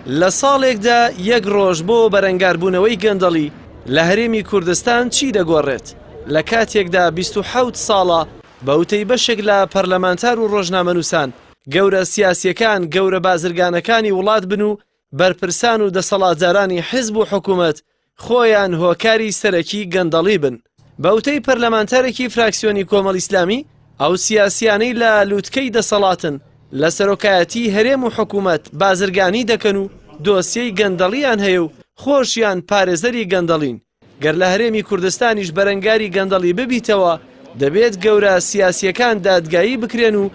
لە ساڵێکدا یەک ڕۆژ بۆ بەرەنگاربوونەوەی گەندەڵی لە هەرێمی کوردستان چی دەگۆڕێت؟ لە کاتێکدا 27 ساڵە بەوتەی بەشێک لە پەرلەمانتار و ڕۆژنامەنووسان گەورە سیاسیەکان گەورە بازرگانەکانی وڵات بن و بەرپرسان و دەسەڵاتدارانی حیزب و حکوومەت خۆیان هۆکاری سەرەکی گەندەڵی بن. بەوتەی پەرلەمانتارێکی فراکسیۆنی کۆمەڵ ئیسلامی ئەو سیاسیانەی لە لووتکەی دەسەڵاتن لە سەرۆکایەتی هەرێم و حکوومەت بازرگانی دەکەن و دۆسیەی گەندەڵیان هەیە و خۆشیان پارێزەری گەندەڵین. گەر لە هەرێمی کوردستانیش بەرەنگاری گەندەڵی ببیتەوە دەبێت گەورە سیاسیەکان دادگایی بکرێن و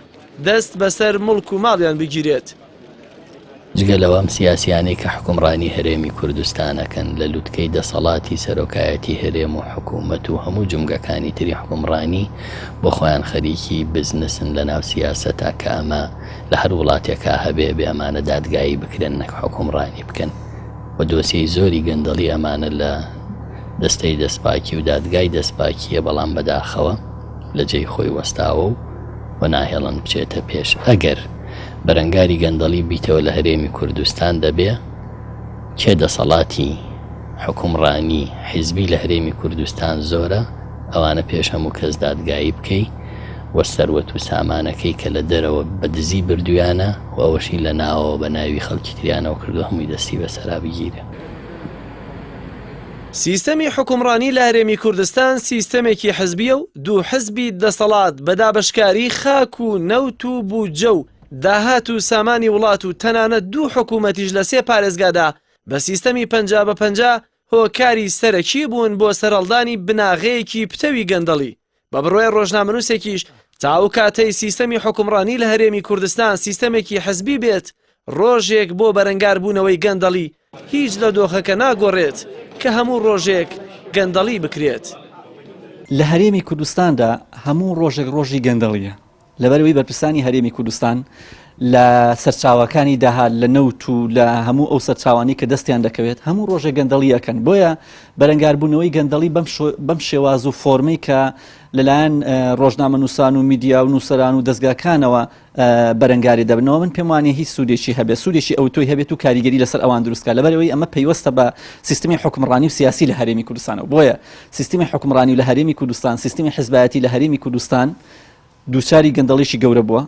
دەست بەسەر مڵک و ماڵیان بگیرێت. جگەلەوەم سیاسیانەی کە حکومڕانی هەرێمی کوردستانەکەن لە لووتکەی دەسەڵاتی سەرۆکایەتی هەرێم و حکوومەت و هەموو جومگەکانی تری حکومڕانی بۆ خۆیان خەریکی بزنسن لە ناو سیاسەتا کە ئەمە لە هەر وڵاتێکە هەبێ بێ ئەمانە دادگایی بکرێن نەک حکومڕانی بکەن و دۆسیەی زۆری گەندەڵی ئەمانە لە دەستەی دەستپاکی و دادگای دەستپاکیە بەڵام بەداخەوە لە جێی خۆی وەستاوە و ناهێڵن بچێتە پێش. ئەگەر بەرەنگاری گەندەڵی بیتەوە لە هەرێمی کوردستان دەبێ کێ دەسەڵاتی حکومڕانی حیزبی لە هەرێمی کوردستان زۆرە ئەوانە پێش هەموو کەس دادگایی بکەی وە سەروەت و سامانەکەی کە لە دەرەوە بەدزی بردویانە و ئەوەشی لە ناوەوە بە ناوی خەڵکی تریانەوە کردو هەمووی دەستی بەسەرا بگیرێ. سیستەمی حکومڕانی لە هەرێمی کوردستان سیستەمێکی حزبیە و دوو حزبی دەسەڵات بەدابەشکاری خاک و نەوت و بوجە و داهات و سامانی وڵات و تەنانەت دوو حکوومەتیش لە سێ پارێزگادا بە سیستەمی 50/50 هۆکاری سەرەکی بوون بۆ سەرهەڵدانی بناغەیەکی پتەوی گەندەڵی. بە بڕوای ڕۆژنامەنووسێکیش تا ئەو کاتەی سیستەمی حکومڕانی لە هەرێمی کوردستان سیستەمێکی حزبی بێت ڕۆژێک بۆ بەرەنگاربوونەوەی گەندەڵی هیچ لە دۆخەکە ناگۆڕێت کە هەموو ڕۆژێک گەندەڵی بکرێت. لە هەرێمی کوردستاندا هەموو ڕۆژێک ڕۆژی گەندەڵیە لەبەرەوەی بەرپرسانی هەرێمی کوردستان لە سەرچاوەکانی داهات لە نەوت و لە هەموو ئەو سەرچاوانی کە دەستیان دەکەوێت هەموو ڕۆژێک گەندەڵی ئەکەن. بۆیە بەرەنگاربوونەوەی گەندەڵی بەم شێواز و فۆرمەی کە لەلایەن ڕۆژنامەنووسان و میدیا و نووسەران و دەستگاکانەوە بەرەنگاری دەبنەوە من پێم وانێ هیچ سوودێکی هەبێت سوودێکی ئەوتۆی هەبێت و کاریگەری لەسەر ئەوان دروستکە لەبەرەوەی ئەمە پەیوەستە بە سیستمی حکومڕانی و سیاسی لە هەرێمی کوردستانەوە. بۆیە سیستمی حکومڕانی لە هەرێمی کوردستان سیستمی حیزبایەتی لە هەرێمی کوردستان دووچاری گەندەڵیشی گەورە بووە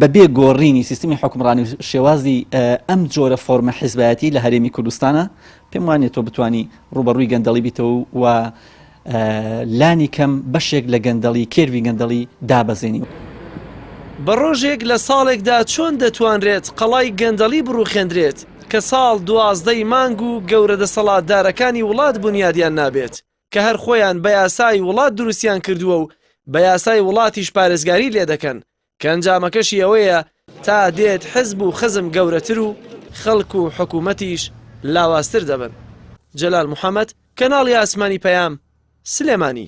بەبێ گۆڕینی سیستمی حکومڕانی و شێوازی ئەم جۆرە فۆرمە حیزبایەتی لە هەرێمی کوردستانە پێم وانێت تۆ بتوانی ڕوبەڕووی گەندەڵی بیتەوە و لانی کەم بەشێک لە گەندەڵی کێروی گەندەڵی دابەزێنی. بە ڕۆژێک لە ساڵێکدا چۆن دەتوانرێت قەڵای گەندەڵی بڕوخێندرێت کە ساڵ 12 مانگ و گەورە دەسەڵاتدارەکانی وڵات بنیادیان نابێت کە هەر خۆیان بە یاسای وڵات دروستیان کردووە و بە یاسای وڵاتیش پارێزگاری لێ دەکەن کە ئەنجامەکەشی ئەوەیە تا دێت حزب و خزم گەورەتر و خەڵک و حکوومەتیش لاواستر دەبن. جەلال محەممەد، کەناڵی ئاسمانی پەیام، سلێمانی.